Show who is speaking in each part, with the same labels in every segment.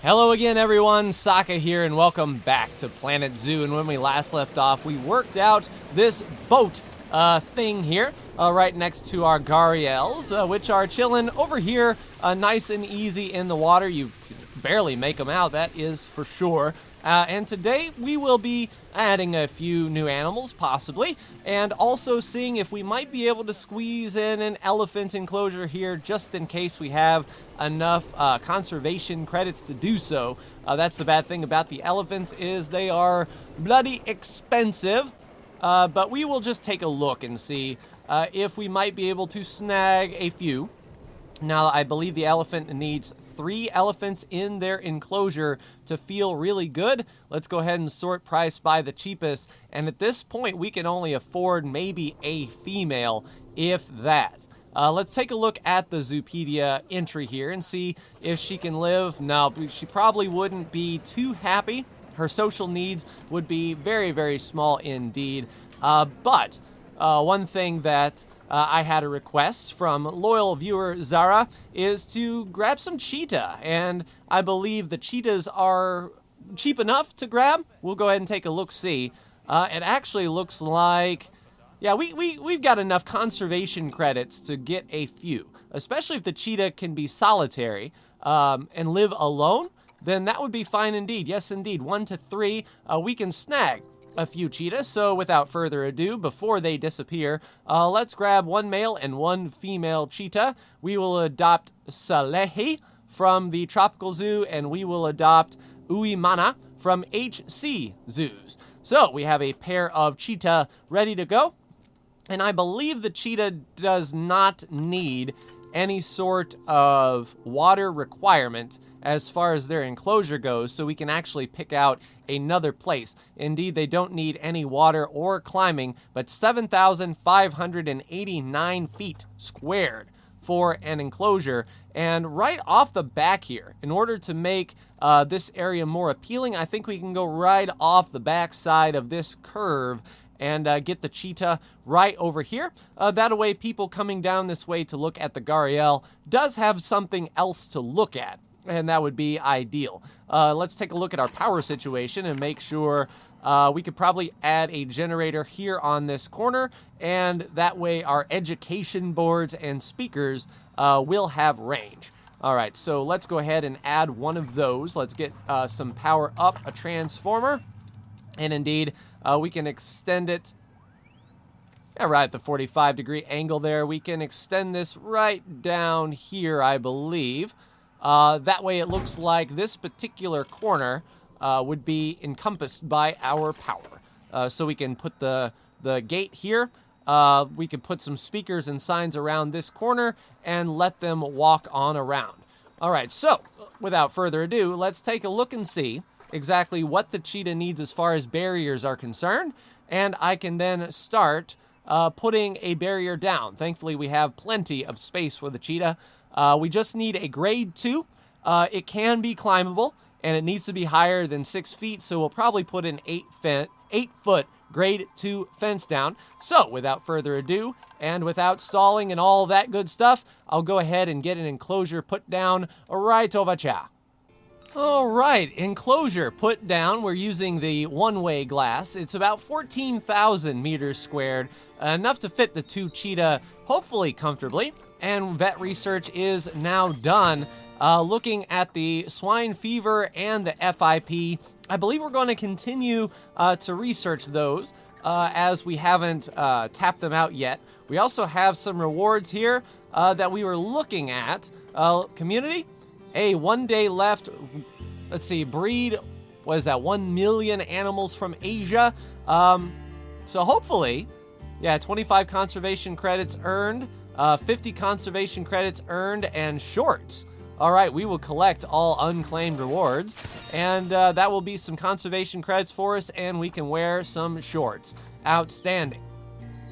Speaker 1: Hello again, everyone. Saka here, and welcome back to Planet Zoo. And when we last left off, we worked out this boat thing here right next to our Gariels, which are chilling over here nice and easy in the water. You barely make them out, that is for sure. And today we will be adding a few new animals, possibly, and also seeing if we might be able to squeeze in an elephant enclosure here just in case we have enough conservation credits to do so. That's the bad thing about the elephants is they are bloody expensive, but we will just take a look and see if we might be able to snag a few. Now, I believe the elephant needs 3 elephants in their enclosure to feel really good. Let's go ahead and sort price by the cheapest. And at this point, we can only afford maybe a female, if that. Let's take a look at the Zoopedia entry here and see if she can live. No, she probably wouldn't be too happy. Her social needs would be very, very small indeed. But one thing that I had a request from loyal viewer Zara is to grab some cheetah, and I believe the cheetahs are cheap enough to grab. We'll go ahead and take a look-see. It actually looks like, yeah, we've got enough conservation credits to get a few, especially if the cheetah can be solitary and live alone, then that would be fine indeed. Yes, indeed, 1 to 3, we can snag a few cheetahs. So without further ado, before they disappear, let's grab 1 male and 1 female cheetah. We will adopt Salehi from the Tropical Zoo, and we will adopt Uimana from HC Zoos. So we have a pair of cheetah ready to go, and I believe the cheetah does not need any sort of water requirement as far as their enclosure goes, so we can actually pick out another place. Indeed, they don't need any water or climbing, but 7,589 feet squared for an enclosure. And right off the back here, in order to make this area more appealing, I think we can go right off the back side of this curve and get the cheetah right over here. That way, people coming down this way to look at the Gariel does have something else to look at, and that would be ideal. Let's take a look at our power situation and make sure we could probably add a generator here on this corner, and that way our education boards and speakers will have range. All right, so let's go ahead and add one of those. Let's get some power up a transformer, and indeed, we can extend it right at the 45-degree angle there. We can extend this right down here, I believe. That way it looks like this particular corner would be encompassed by our power. So we can put the gate here. We can put some speakers and signs around this corner and let them walk on around. All right, so without further ado, let's take a look and see exactly what the cheetah needs as far as barriers are concerned. And I can then start putting a barrier down. Thankfully, we have plenty of space for the cheetah. We just need a grade 2. It can be climbable, and it needs to be higher than 6 feet, so we'll probably put an 8-foot grade 2 fence down. So, without further ado, and without stalling and all that good stuff, I'll go ahead and get an enclosure put down right over here. All right, enclosure put down. We're using the one-way glass. It's about 14,000 meters squared, enough to fit the 2 cheetah, hopefully comfortably. And vet research is now done. Looking at the swine fever and the FIP, I believe we're going to continue to research those as we haven't tapped them out yet. We also have some rewards here that we were looking at. Community, 1 day left. Let's see, breed, what is that, 1 million animals from Asia. So hopefully, 25 conservation credits earned. 50 conservation credits earned, and shorts. All right, we will collect all unclaimed rewards, and that will be some conservation credits for us, and we can wear some shorts. Outstanding.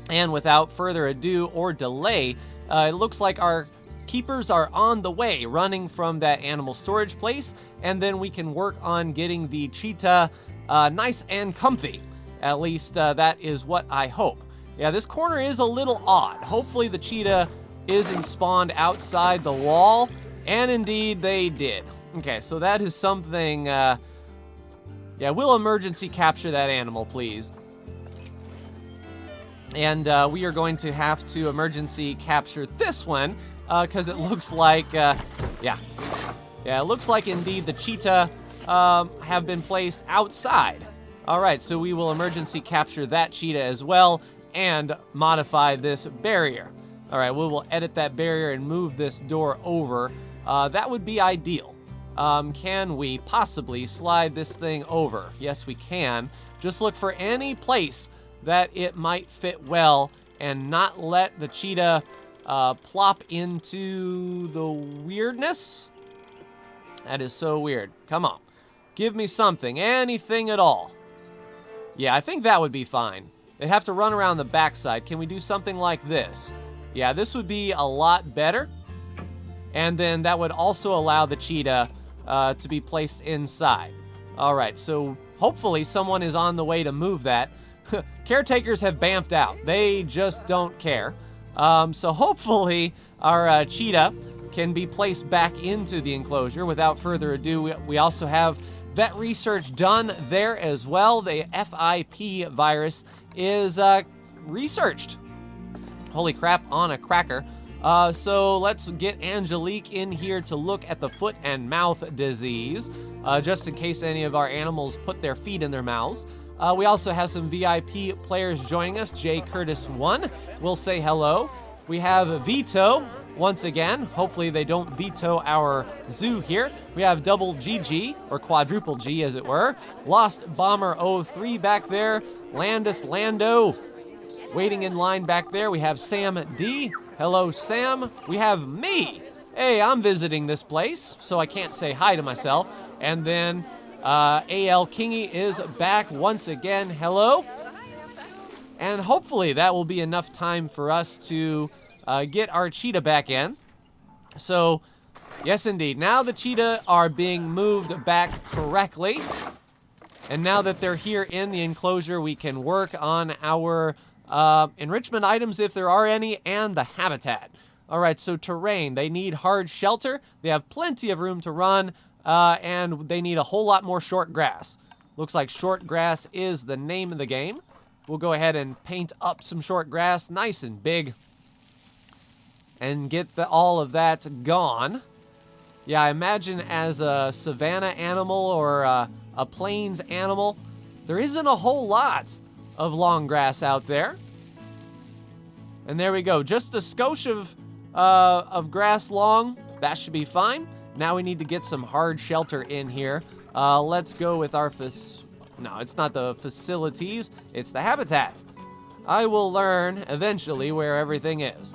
Speaker 1: And without further ado or delay, it looks like our keepers are on the way, running from that animal storage place, and then we can work on getting the cheetah nice and comfy. At least that is what I hope. Yeah, this corner is a little odd. Hopefully the cheetah isn't spawned outside the wall, and indeed they did. Okay, so that is something, yeah, we'll emergency capture that animal, please. And we are going to have to emergency capture this one, because it looks like, yeah, it looks like indeed the cheetah have been placed outside. All right, so we will emergency capture that cheetah as well and modify this barrier. All right, we will edit that barrier and move this door over. That would be ideal. Can we possibly slide this thing over? Yes, we can. Just look for any place that it might fit well and not let the cheetah plop into the weirdness. That is so weird. Come on. Give me something. Anything at all. Yeah, I think that would be fine. They'd have to run around the backside. Can we do something like this? Yeah, this would be a lot better. And then that would also allow the cheetah to be placed inside. All right, so hopefully someone is on the way to move that. Caretakers have bamfed out. They just don't care. So hopefully our cheetah can be placed back into the enclosure. Without further ado, we also have vet research done there as well. The FIP virus is researched. Holy crap on a cracker. So let's get Angelique in here to look at the foot and mouth disease, just in case any of our animals put their feet in their mouths. We also have some VIP players joining us. J Curtis 1 will say hello. We have Vito once again. Hopefully they don't veto our zoo here. We have Double GG, or Quadruple G as it were. Lost Bomber 03 back there. Landis Lando waiting in line back there. We have Sam D. Hello, Sam. We have me. Hey, I'm visiting this place, so I can't say hi to myself. And then AL Kingy is back once again. Hello. And hopefully that will be enough time for us to get our cheetah back in. So, yes indeed. Now the cheetah are being moved back correctly. And now that they're here in the enclosure, we can work on our enrichment items if there are any, and the habitat. All right, so terrain. They need hard shelter. They have plenty of room to run, and they need a whole lot more short grass. Looks like short grass is the name of the game. We'll go ahead and paint up some short grass, nice and big, and get all of that gone. Yeah, I imagine as a savanna animal or a plains animal, there isn't a whole lot of long grass out there. And there we go, just a skosh of grass long. That should be fine. Now we need to get some hard shelter in here. Let's go with our no, it's not the facilities, it's the habitat. I will learn eventually where everything is.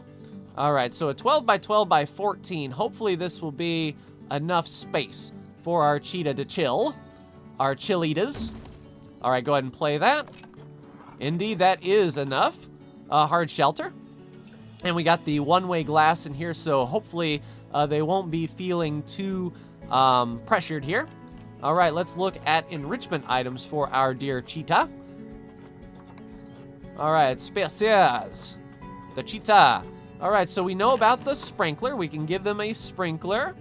Speaker 1: All right, so a 12 by 12 by 14. Hopefully this will be enough space for our cheetah to chill. Our chilitas. All right, go ahead and play that. Indeed, that is enough. Hard shelter. And we got the one-way glass in here, so hopefully they won't be feeling too pressured here. All right, let's look at enrichment items for our dear cheetah. All right, Cheetahs. The cheetah. All right, so we know about the sprinkler. We can give them a sprinkler.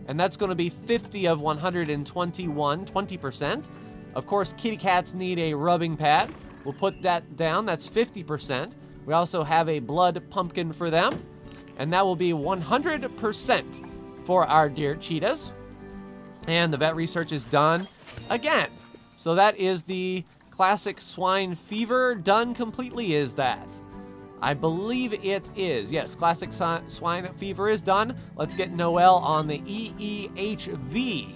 Speaker 1: And that's going to be 50 of 121, 20%. Of course, kitty cats need a rubbing pad. We'll put that down. That's 50%. We also have a blood pumpkin for them. And that will be 100% for our dear cheetahs. And the vet research is done again. So that is the classic swine fever done completely, is that? I believe it is. Yes, classic swine fever is done. Let's get Noel on the EEHV.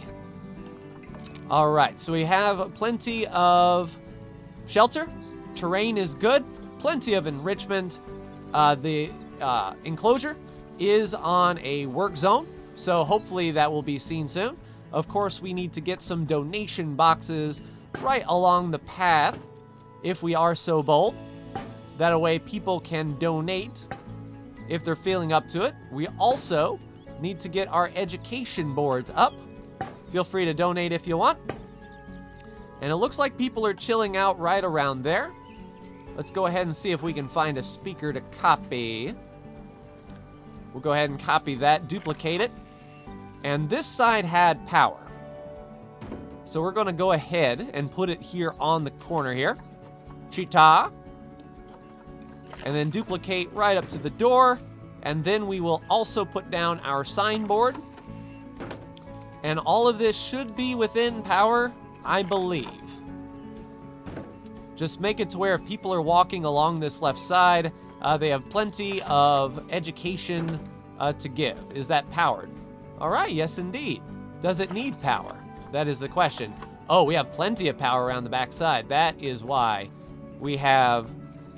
Speaker 1: All right, so we have plenty of shelter. Terrain is good. Plenty of enrichment. The enclosure is on a work zone, so hopefully that will be seen soon. Of course, we need to get some donation boxes right along the path, if we are so bold. That way people can donate if they're feeling up to it. We also need to get our education boards up. Feel free to donate if you want. And it looks like people are chilling out right around there. Let's go ahead and see if we can find a speaker to copy. We'll go ahead and copy that, duplicate it, And this side had power. So we're going to go ahead and put it here on the corner here. Cheetah. And then duplicate right up to the door. And then we will also put down our signboard. And all of this should be within power, I believe. Just make it to where if people are walking along this left side, they have plenty of education to give. Is that powered? All right, yes indeed. Does it need power? That is the question. Oh, we have plenty of power around the back side. That is why we have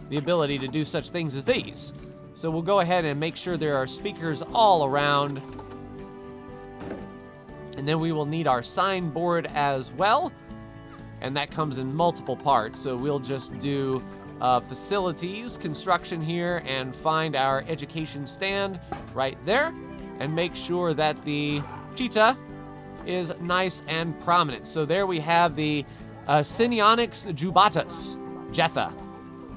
Speaker 1: the ability to do such things as these. So we'll go ahead and make sure there are speakers all around. And then we will need our signboard as well. And that comes in multiple parts. So we'll just do facilities, construction here, and find our education stand right there. And make sure that the Cheetah is nice and prominent. So there we have the Cineonics Jubatus Jetha,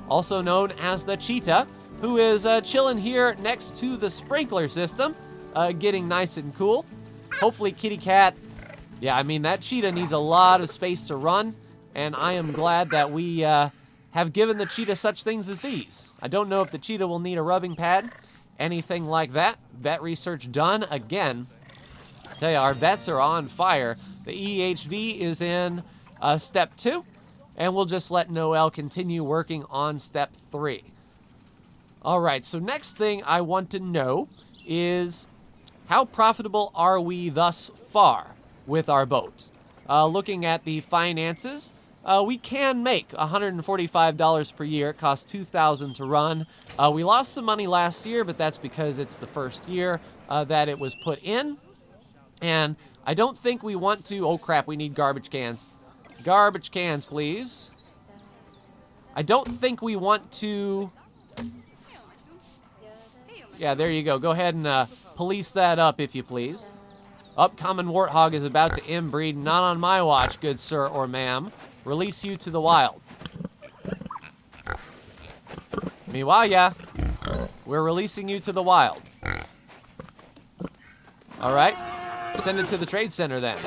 Speaker 1: also known as the Cheetah, who is chilling here next to the sprinkler system, getting nice and cool. Hopefully Kitty Cat, yeah, I mean, that Cheetah needs a lot of space to run, and I am glad that we have given the Cheetah such things as these. I don't know if the Cheetah will need a rubbing pad, anything like that. Vet research done again. I tell you, our vets are on fire. The EHV is in step 2, and we'll just let Noel continue working on step 3. All right, so next thing I want to know is how profitable are we thus far with our boat? Looking at the finances, we can make $145 per year. It costs $2,000 to run. We lost some money last year, but that's because it's the first year that it was put in. And I don't think we want to... Oh, crap, we need garbage cans. Garbage cans, please. I don't think we want to... Yeah, there you go. Go ahead and police that up, if you please. Common Warthog is about to inbreed. Not on my watch, good sir or ma'am. Release you to the wild. Meanwhile, yeah, we're releasing you to the wild. All right. Send it to the trade center then.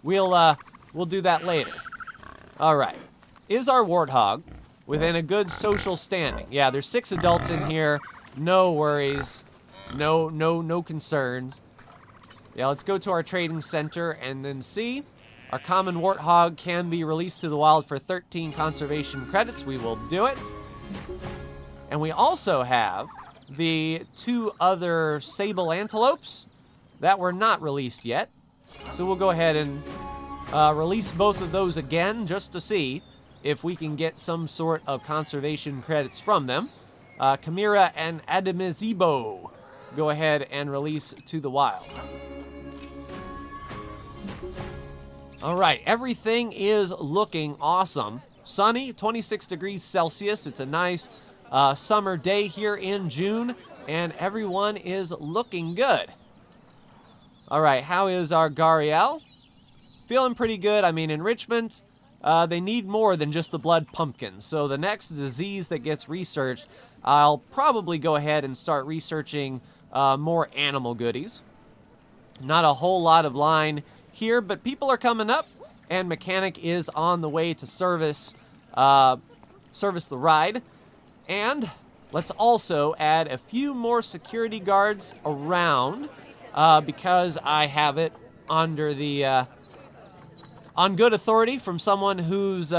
Speaker 1: We'll do that later. All right. Is our warthog within a good social standing? Yeah, there's 6 adults in here. No worries. No concerns. Yeah, let's go to our trading center and then see. Our common warthog can be released to the wild for 13 conservation credits. We will do it. And we also have the 2 other sable antelopes that were not released yet. So we'll go ahead and release both of those again just to see if we can get some sort of conservation credits from them. Chimera and Adamizibo, go ahead and release to the wild. All right, everything is looking awesome. Sunny, 26 degrees Celsius. It's a nice summer day here in June, and everyone is looking good. All right, how is our Gariel? Feeling pretty good. I mean, enrichment, they need more than just the blood pumpkin. So the next disease that gets researched, I'll probably go ahead and start researching more animal goodies. Not a whole lot of line here, but people are coming up, and mechanic is on the way to service the ride. And let's also add a few more security guards around because I have it under the on good authority from someone whose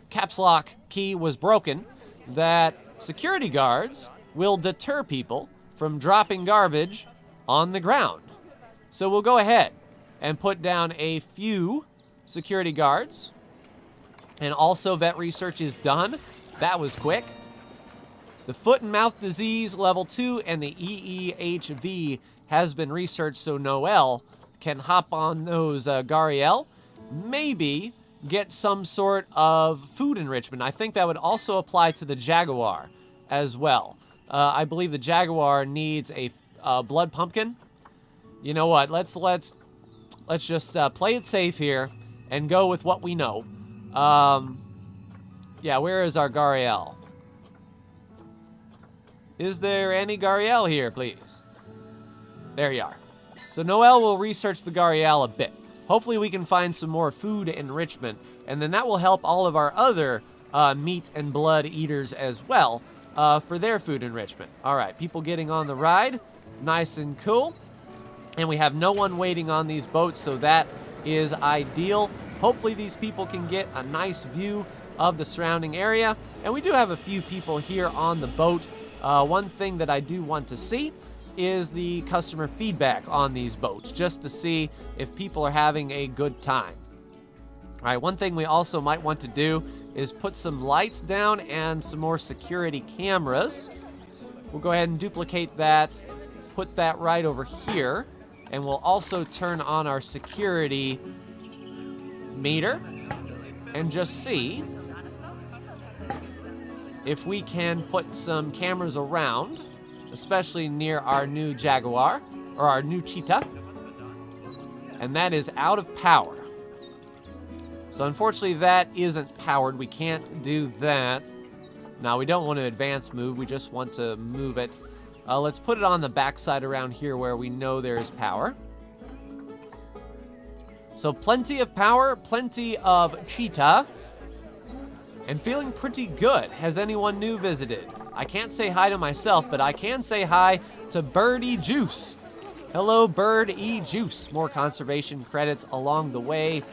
Speaker 1: caps lock key was broken, that security guards will deter people from dropping garbage on the ground. So we'll go ahead and put down a few security guards. And also vet research is done. That was quick. The foot and mouth disease level 2 and the EEHV has been researched, so Noel can hop on those Gariel. Maybe get some sort of food enrichment. I think that would also apply to the Jaguar as well. I believe the Jaguar needs a blood pumpkin. You know what? Let's just play it safe here and go with what we know. Yeah, where is our Gariel? Is there any Gariel here, please? There you are. So Noel will research the Gariel a bit. Hopefully we can find some more food enrichment, and then that will help all of our other meat and blood eaters as well for their food enrichment. All right, people getting on the ride. Nice and cool. And we have no one waiting on these boats, so that is ideal. Hopefully these people can get a nice view of the surrounding area. And we do have a few people here on the boat. One thing that I do want to see is the customer feedback on these boats, just to see if people are having a good time. All right, one thing we also might want to do is put some lights down and some more security cameras. We'll go ahead and duplicate that, put that right over here, and we'll also turn on our security meter and just see if we can put some cameras around, especially near our new Jaguar, or our new Cheetah. And that is out of power. So unfortunately that isn't powered. We can't do that. Now we don't want to advance move, we just want to move it. Let's put it on the backside around here where we know there's power. So plenty of power, plenty of Cheetah, and feeling pretty good. Has anyone new visited? I can't say hi to myself, but I can say hi to Bird E Juice. Hello, Bird E Juice. More conservation credits along the way.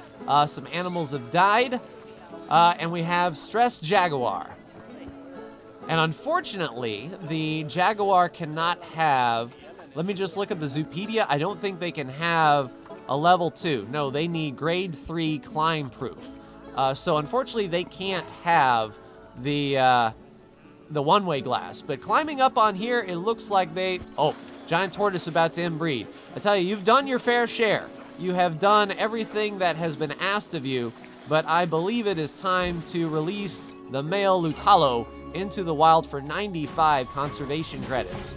Speaker 1: Some animals have died, and we have Stressed Jaguar. And unfortunately, the Jaguar cannot have, let me just look at the Zoopedia. I don't think they can have a level 2. No, they need grade 3 climb proof. So unfortunately, they can't have the one-way glass. But climbing up on here, it looks like they, oh, giant tortoise about to inbreed. I tell you, you've done your fair share. You have done everything that has been asked of you, but I believe it is time to release the male Lutalo into the wild for 95 conservation credits.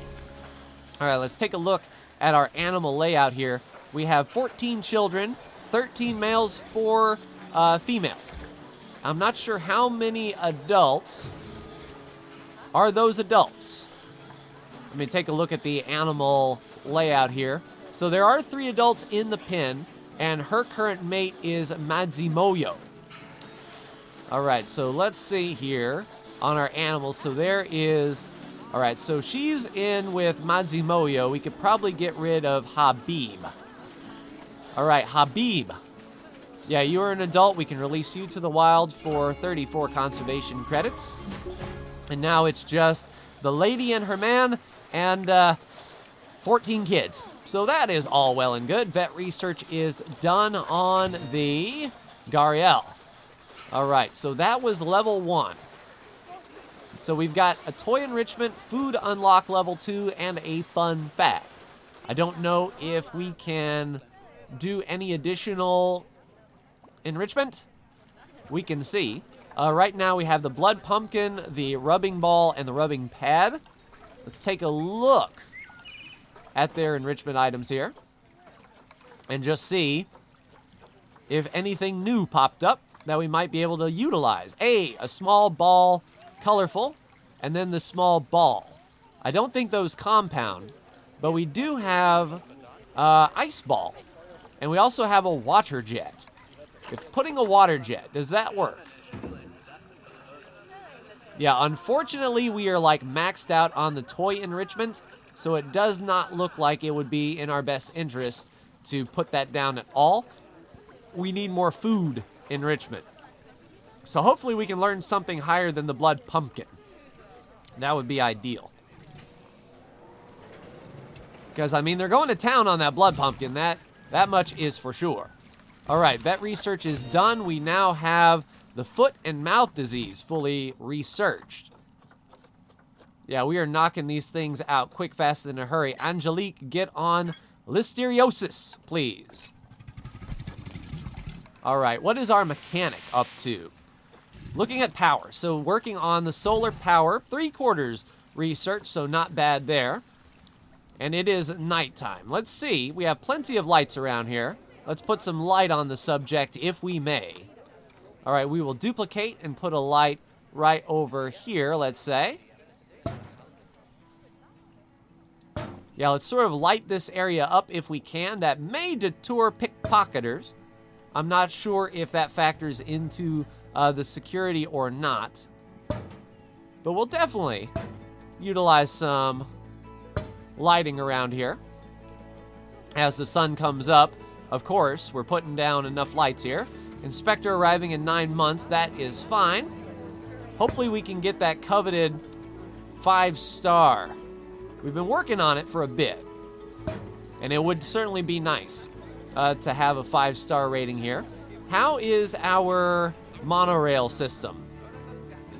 Speaker 1: All right, let's take a look at our animal layout here. We have 14 children, 13 males, 4 females. I'm not sure how many adults are those adults. Let me take a look at the animal layout here. So there are 3 adults in the pen, and her current mate is Madzimoyo. All right, so let's see here on our animals. So there is, all right, so she's in with Madzimoyo. We could probably get rid of Habib. All right, Habib. Yeah, you are an adult. We can release you to the wild for 34 conservation credits. And now it's just the lady and her man and 14 kids. So that is all well and good. Vet research is done on the Gariel. All right, so that was level 1. So we've got a toy enrichment, food unlock level 2, and a fun fact. I don't know if we can do any additional enrichment. We can see. Right now we have the blood pumpkin, the rubbing ball, and the rubbing pad. Let's take a look at their enrichment items here and just see if anything new popped up that we might be able to utilize. A small ball, colorful, and then the small ball. I don't think those compound, but we do have ice ball, and we also have a water jet. If putting a water jet, does that work? Yeah, unfortunately, we are like maxed out on the toy enrichment, so it does not look like it would be in our best interest to put that down at all. We need more food enrichment. So hopefully we can learn something higher than the blood pumpkin. That would be ideal. Because, I mean, they're going to town on that blood pumpkin. That much is for sure. All right, vet research is done. We now have the foot and mouth disease fully researched. Yeah, we are knocking these things out quick, fast, and in a hurry. Angelique, get on listeriosis, please. All right, what is our mechanic up to? Looking at power, so working on the solar power, 3/4 research, so not bad there. And it is nighttime. Let's see, we have plenty of lights around here. Let's put some light on the subject if we may. All right, we will duplicate and put a light right over here, let's say. Yeah, let's sort of light this area up if we can. That may deter pickpocketers. I'm not sure if that factors into the security or not. But we'll definitely utilize some lighting around here. As the sun comes up, of course, we're putting down enough lights here. Inspector arriving in 9 months, that is fine. Hopefully we can get that coveted 5-star. We've been working on it for a bit, and it would certainly be nice to have a 5-star rating here. How is our monorail system?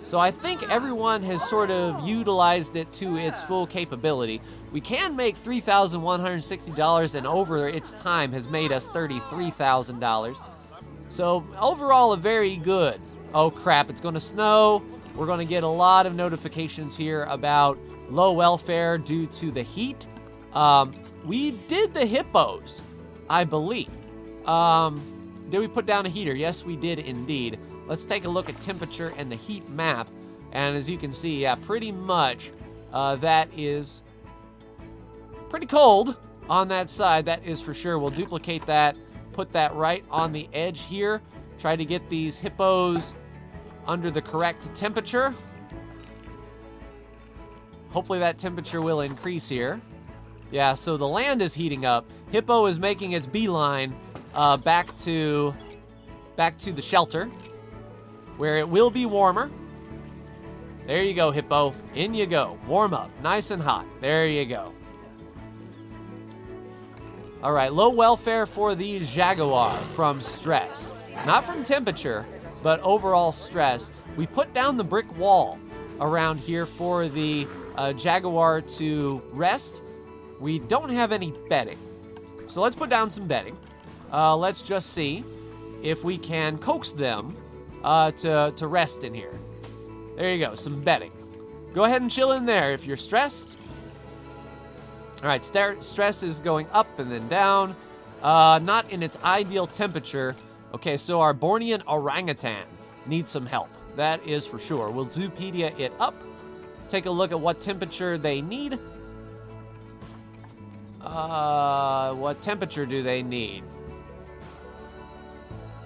Speaker 1: So I think everyone has sort of utilized it to its full capability. We can make $3,160, and over its time has made us $33,000. So overall, a very good. Oh crap, it's gonna snow. We're gonna get a lot of notifications here about low welfare due to the heat. We did the hippos, I believe. Did we put down a heater? Yes, we did indeed. Let's take a look at temperature and the heat map. And as you can see, yeah, pretty much that is pretty cold on that side. That is for sure. We'll duplicate that, put that right on the edge here. Try to get these hippos under the correct temperature. Hopefully that temperature will increase here. Yeah, so the land is heating up. Hippo is making its beeline back to the shelter, where it will be warmer. There you go, Hippo. In you go. Warm up. Nice and hot. There you go. All right, low welfare for the Jaguar from stress. Not from temperature, but overall stress. We put down the brick wall around here for the Jaguar to rest. We don't have any bedding, so let's put down some bedding. Let's just see if we can coax them to rest in here. There you go, some bedding. Go ahead and chill in there if you're stressed. All right, stress is going up and then down. Not in its ideal temperature. Okay, so our Bornean orangutan needs some help. That is for sure. We'll Zoopedia it up. Take a look at what temperature they need. What temperature do they need?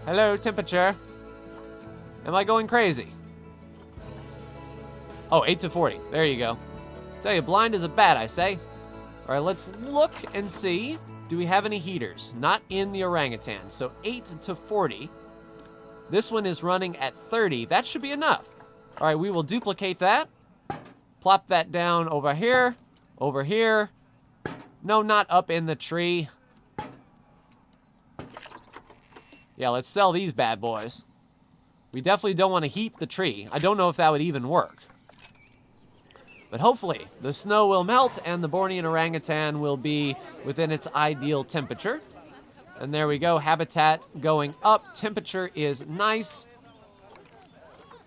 Speaker 1: Hello, temperature. Am I going crazy? Oh, 8 to 40. There you go. Tell you, blind is a bat, I say. All right, let's look and see. Do we have any heaters? Not in the orangutan. So 8 to 40. This one is running at 30. That should be enough. All right, we will duplicate that. Plop that down over here. Over here. No, not up in the tree. Yeah, let's sell these bad boys. We definitely don't want to heat the tree. I don't know if that would even work. But hopefully, the snow will melt and the Bornean orangutan will be within its ideal temperature. And there we go, habitat going up. Temperature is nice.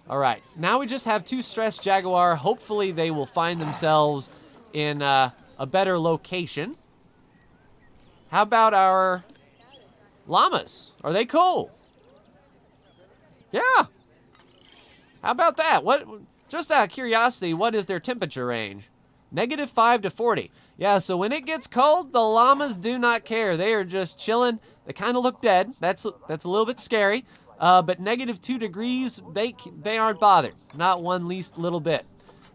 Speaker 1: All right, now we just have 2 stressed Jaguar. Hopefully they will find themselves in a better location. How about our llamas? Are they cool? Yeah. How about that? Just out of curiosity, what is their temperature range? -5 to 40. Yeah, so when it gets cold, the llamas do not care. They are just chilling. They kind of look dead. That's a little bit scary. But -2 degrees, they aren't bothered. Not one least little bit.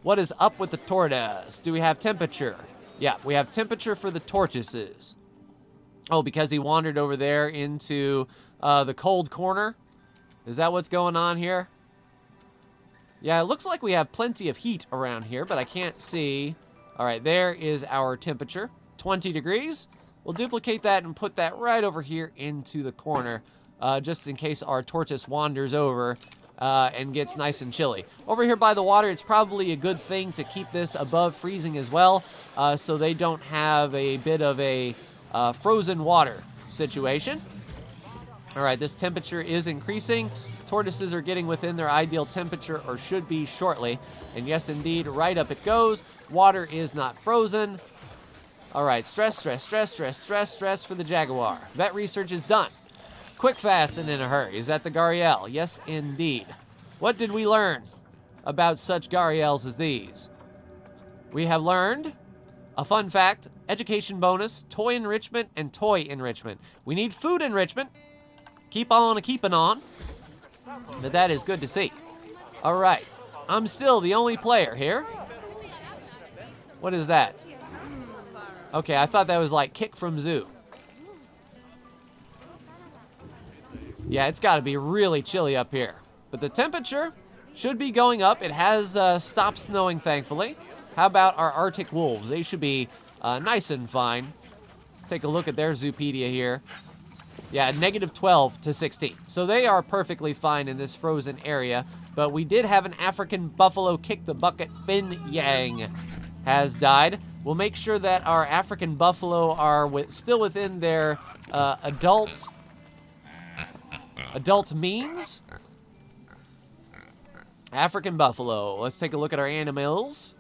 Speaker 1: What is up with the tortoise? Do we have temperature? Yeah, we have temperature for the tortoises. Oh, because he wandered over there into the cold corner? Is that what's going on here? Yeah, it looks like we have plenty of heat around here, but I can't see. All right, there is our temperature, 20 degrees. We'll duplicate that and put that right over here into the corner, just in case our tortoise wanders over and gets nice and chilly. Over here by the water, it's probably a good thing to keep this above freezing as well, so they don't have a bit of a frozen water situation. All right, this temperature is increasing. Tortoises are getting within their ideal temperature, or should be shortly. And yes, indeed, right up it goes. Water is not frozen. All right, stress for the Jaguar. Vet research is done. Quick, fast, and in a hurry. Is that the Gariel? Yes, indeed. What did we learn about such Gariels as these? We have learned a fun fact education bonus, toy enrichment, and toy enrichment. We need food enrichment. Keep on keeping on. But that is good to see. All right. I'm still the only player here. What is that? Okay, I thought that was like Kick from Zoo. Yeah, it's got to be really chilly up here. But the temperature should be going up. It has stopped snowing, thankfully. How about our Arctic wolves? They should be nice and fine. Let's take a look at their Zoopedia here. Yeah, -12 to 16. So they are perfectly fine in this frozen area. But we did have an African buffalo kick the bucket. Fin Yang has died. We'll make sure that our African buffalo are still within their adult means. African buffalo. Let's take a look at our animals.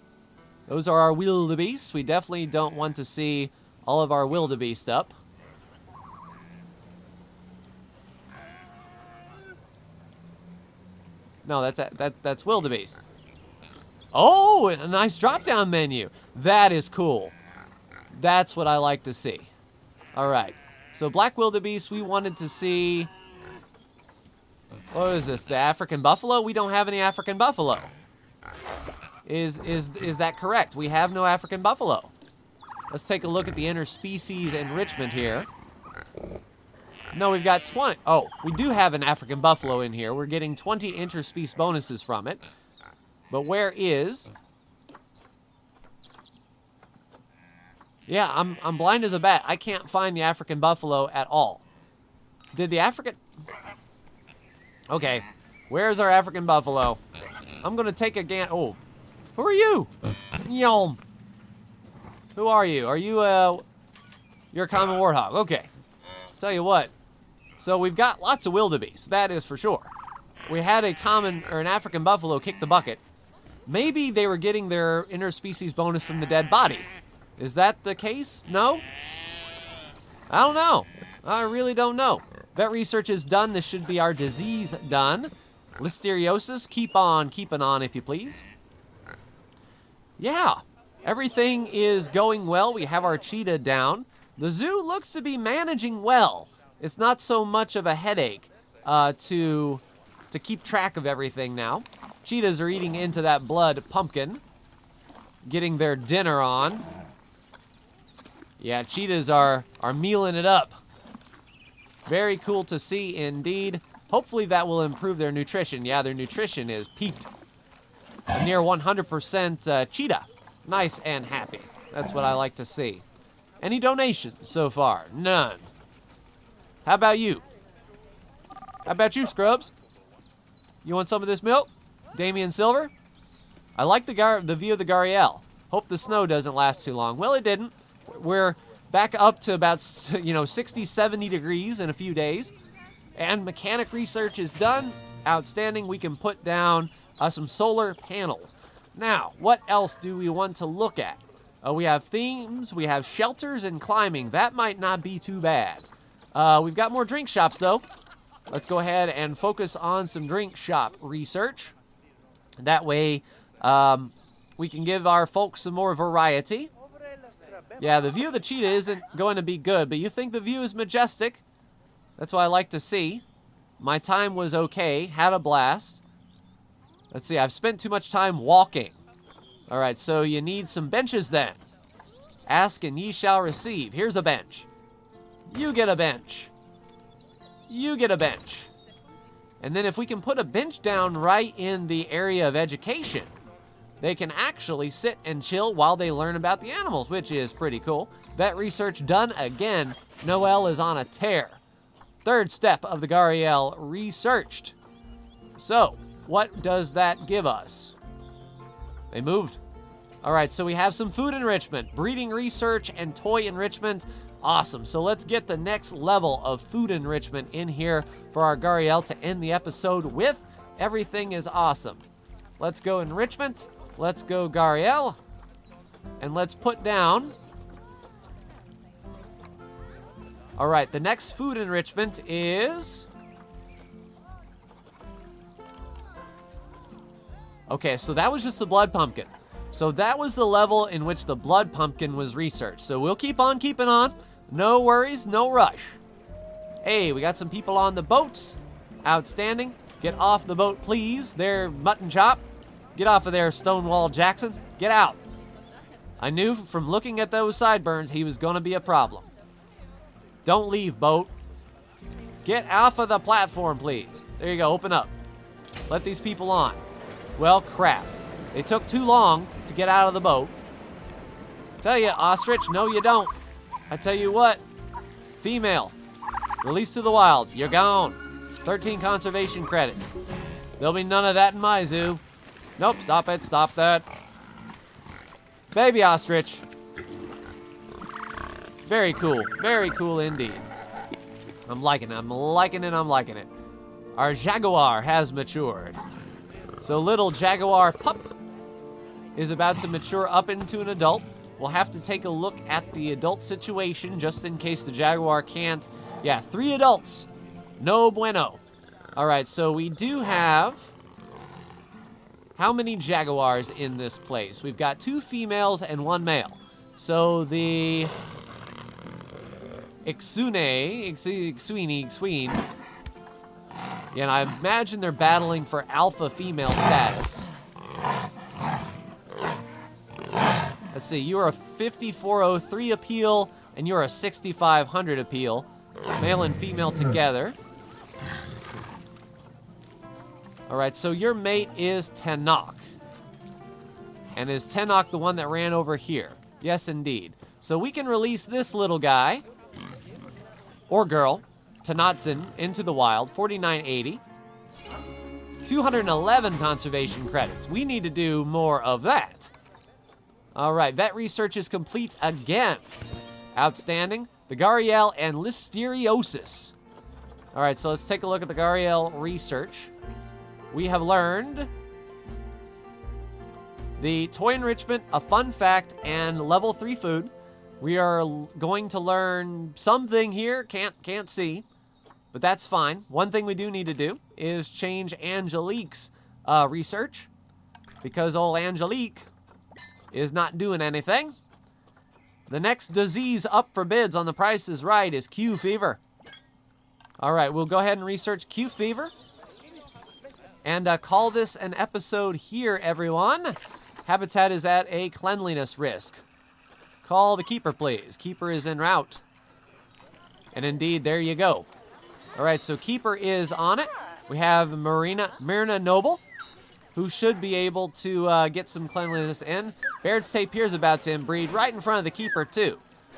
Speaker 1: Those are our wildebeests. We definitely don't want to see all of our wildebeest up. No, that's wildebeest. Oh, a nice drop-down menu. That is cool. That's what I like to see. All right. So black wildebeest, we wanted to see. What is this? The African buffalo? We don't have any African buffalo. Is that correct? We have no African buffalo. Let's take a look at the interspecies enrichment here. No, we've got 20. Oh, we do have an African buffalo in here. We're getting 20 interspecies bonuses from it. But where is? Yeah, I'm blind as a bat. I can't find the African buffalo at all. Did the African... Okay, where's our African buffalo? I'm gonna take a Oh, who are you? Yom. Who are you? Are you you're a common warthog? Okay. Tell you what. So we've got lots of wildebeest. That is for sure. We had a common or an African buffalo kick the bucket. Maybe they were getting their interspecies bonus from the dead body. Is that the case? No? I don't know. I really don't know. Vet research is done. This should be our disease done. Listeriosis, keep on keeping on if you please. Yeah, everything is going well. We have our cheetah down. The zoo looks to be managing well. It's not so much of a headache to keep track of everything now. Cheetahs are eating into that blood pumpkin, getting their dinner on. Yeah, cheetahs are mealing it up. Very cool to see indeed. Hopefully that will improve their nutrition. Yeah, their nutrition is peaked. A near 100% cheetah. Nice and happy. That's what I like to see. Any donations so far? None. How about you? How about you, Scrubs? You want some of this milk? Damien Silver? I like the view of the Gariel. Hope the snow doesn't last too long. Well, it didn't. We're back up to about 60, 70 degrees in a few days. And mechanic research is done. Outstanding. We can put down some solar panels. Now, what else do we want to look at? We have themes. We have shelters and climbing. That might not be too bad. We've got more drink shops, though. Let's go ahead and focus on some drink shop research. That way, we can give our folks some more variety. Yeah, the view of the cheetah isn't going to be good, but you think the view is majestic. That's what I like to see. My time was okay. Had a blast. Let's see, I've spent too much time walking. All right, so you need some benches then. Ask and ye shall receive. Here's a bench. You get a bench. You get a bench. And then if we can put a bench down right in the area of education, they can actually sit and chill while they learn about the animals, which is pretty cool. Vet research done again. Noel is on a tear. Third step of the Gariel researched. So, what does that give us? They moved. All right, so we have some food enrichment, breeding research, and toy enrichment. Awesome. So let's get the next level of food enrichment in here for our Gariel to end the episode with. Everything is awesome. Let's go enrichment. Let's go Gariel. And let's put down. All right, the next food enrichment is. Okay, so that was just the blood pumpkin. So that was the level in which the blood pumpkin was researched. So we'll keep on keeping on. No worries, no rush. Hey, we got some people on the boats. Outstanding. Get off the boat, please. There, Mutton Chop. Get off of there, Stonewall Jackson. Get out. I knew from looking at those sideburns he was going to be a problem. Don't leave, boat. Get off of the platform, please. There you go, open up. Let these people on. Well, crap. They took too long to get out of the boat. Tell you, ostrich, no you don't. I tell you what, female, release to the wild. You're gone. 13 conservation credits. There'll be none of that in my zoo. Nope, stop it, stop that. Baby ostrich. Very cool indeed. I'm liking it, I'm liking it, I'm liking it. Our jaguar has matured. So little jaguar pup is about to mature up into an adult. We'll have to take a look at the adult situation just in case the jaguar can't. Yeah, 3 adults. No bueno. All right, so we do have how many jaguars in this place? We've got 2 females and 1 male. So the Ixween. Yeah, and I imagine they're battling for alpha female status. Let's see, you are a 5403 appeal, and you're a 6500 appeal. Male and female together. All right, so your mate is Tenok. And is Tenok the one that ran over here? Yes, indeed. So we can release this little guy, or girl, Tanatzin, into the wild, 4980. 211 conservation credits. We need to do more of that. All right, vet research is complete again. Outstanding. The Gariel and Listeriosis. All right, so let's take a look at the Gariel research. We have learned the toy enrichment, a fun fact, and level 3 food. We are going to learn something here, can't see, but that's fine. One thing we do need to do is change Angelique's research, because old Angelique is not doing anything. The next disease up for bids on The Price is Right is Q fever. All right, we'll go ahead and research Q fever and call this an episode here, everyone. Habitat is at a cleanliness risk. Call the keeper, please. Keeper is en route. And indeed, there you go. All right, so keeper is on it. We have Myrna Noble, who should be able to get some cleanliness in. Baird's tapir is about to inbreed right in front of the keeper, too.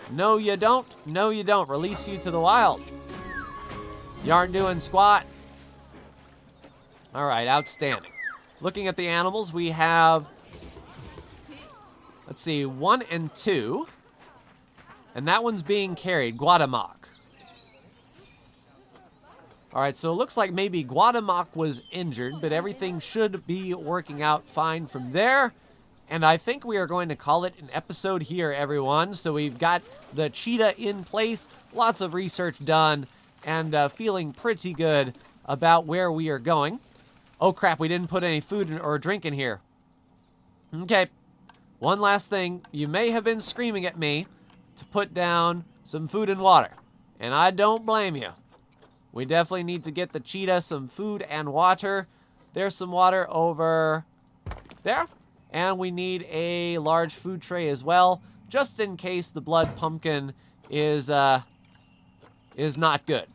Speaker 1: No, you don't. No, you don't. Release you to the wild. You aren't doing squat. All right, outstanding. Looking at the animals, we have, let's see, 1 and 2. And that one's being carried, Guatemoc. All right, so it looks like maybe Guatemoc was injured, but everything should be working out fine from there. And I think we are going to call it an episode here, everyone. So we've got the cheetah in place, lots of research done, and feeling pretty good about where we are going. Oh, crap, we didn't put any food or drink in here. Okay, one last thing. You may have been screaming at me to put down some food and water, and I don't blame you. We definitely need to get the cheetah some food and water. There's some water over there. And we need a large food tray as well, just in case the blood pumpkin is not good.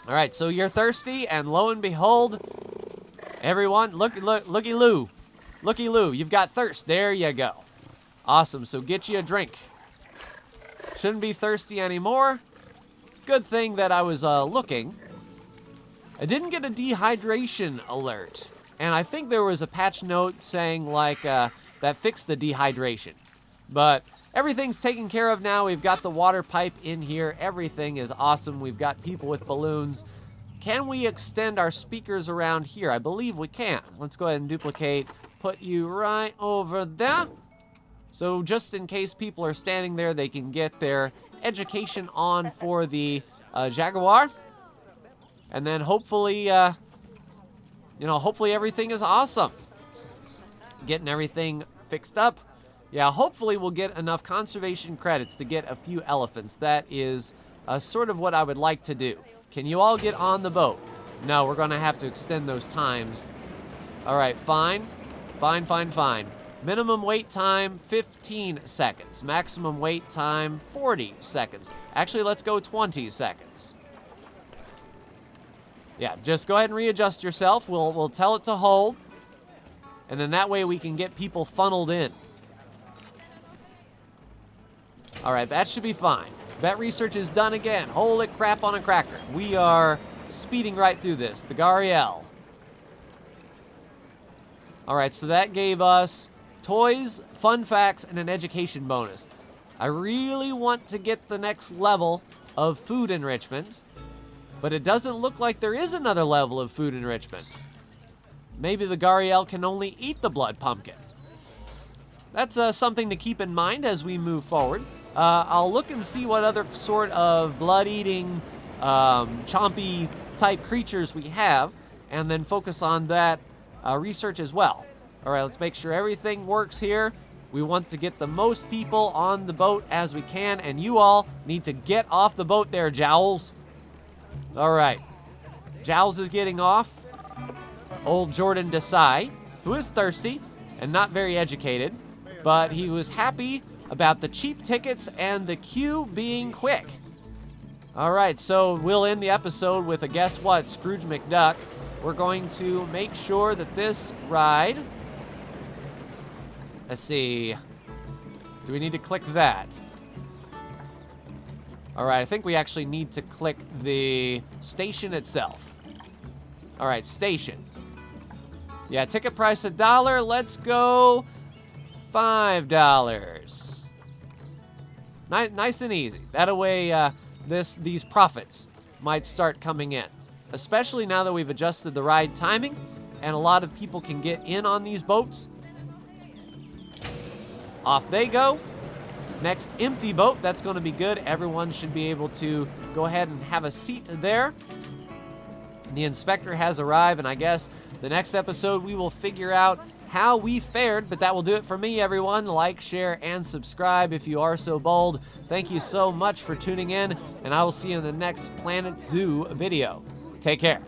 Speaker 1: All right, so you're thirsty, and lo and behold, everyone, looky Lou, you've got thirst. There you go. Awesome, so get you a drink. Shouldn't be thirsty anymore. Good thing that I was looking. I didn't get a dehydration alert. And I think there was a patch note saying like that fixed the dehydration. But everything's taken care of now. We've got the water pipe in here. Everything is awesome. We've got people with balloons. Can we extend our speakers around here? I believe we can. Let's go ahead and duplicate. Put you right over there. So just in case people are standing there, they can get their education on for the Jaguar. And then hopefully, hopefully everything is awesome. Getting everything fixed up. Yeah, hopefully we'll get enough conservation credits to get a few elephants. That is sort of what I would like to do. Can you all get on the boat? No, we're going to have to extend those times. All right, fine. Fine. Minimum wait time, 15 seconds. Maximum wait time, 40 seconds. Actually, let's go 20 seconds. Yeah, just go ahead and readjust yourself. We'll tell it to hold. And then that way we can get people funneled in. All right, that should be fine. Vet research is done again. Holy crap on a cracker. We are speeding right through this. The Gariel. All right, so that gave us toys, fun facts, and an education bonus. I really want to get the next level of food enrichment, but it doesn't look like there is another level of food enrichment. Maybe the Gariel can only eat the blood pumpkin. That's something to keep in mind as we move forward. I'll look and see what other sort of blood-eating, chompy type creatures we have, and then focus on that research as well. All right, let's make sure everything works here. We want to get the most people on the boat as we can, and you all need to get off the boat there, Jowls. All right, Jowls is getting off. Old Jordan Desai, who is thirsty and not very educated, but he was happy about the cheap tickets and the queue being quick. All right, so we'll end the episode with a guess what, Scrooge McDuck. We're going to make sure that this ride, let's see, do we need to click that? All right, I think we actually need to click the station itself. All right, station. Yeah, ticket price $1. Let's go $5. Nice and easy. That way, these profits might start coming in, especially now that we've adjusted the ride timing and a lot of people can get in on these boats. Off they go. Next empty boat, that's going to be good. Everyone should be able to go ahead and have a seat there. The inspector has arrived, and I guess the next episode we will figure out how we fared, but that will do it for me, everyone. Like, share, and subscribe if you are so bold. Thank you so much for tuning in, and I will see you in the next Planet Zoo video. Take care.